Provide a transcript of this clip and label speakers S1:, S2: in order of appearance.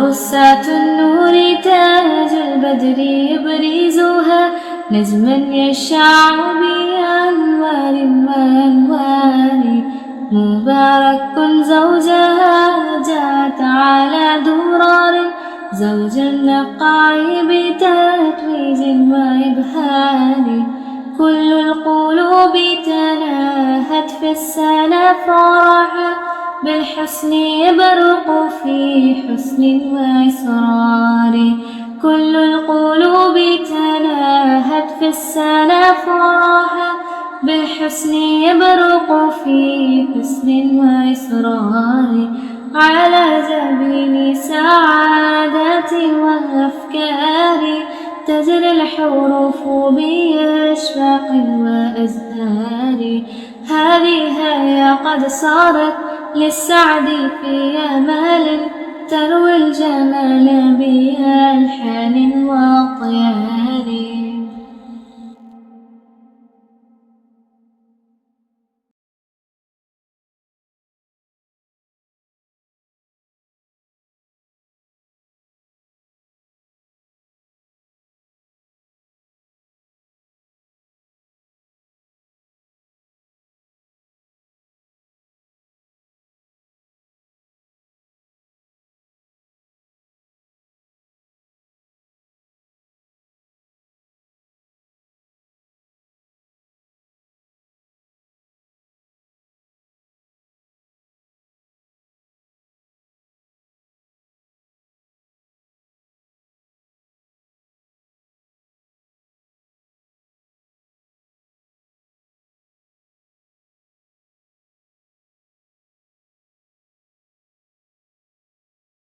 S1: بسات النور تاج البدر يبرزها نجما يشع بأنوار وأنوار مبارك زوجها جاءت على درار زوج النقاء بتتويج وإبهار كل القلوب تناهت في السنة فرحا بالحسن يبرق في حسن وإسرار كل القلوب تناهت في السنة فرحا بالحسن يبرق في حسن وإسرار على جبين سعادة وأفكار تجري الحروف بأشواق وأزهار هذه هي قد صارت للسعد في أمال تروي الجمال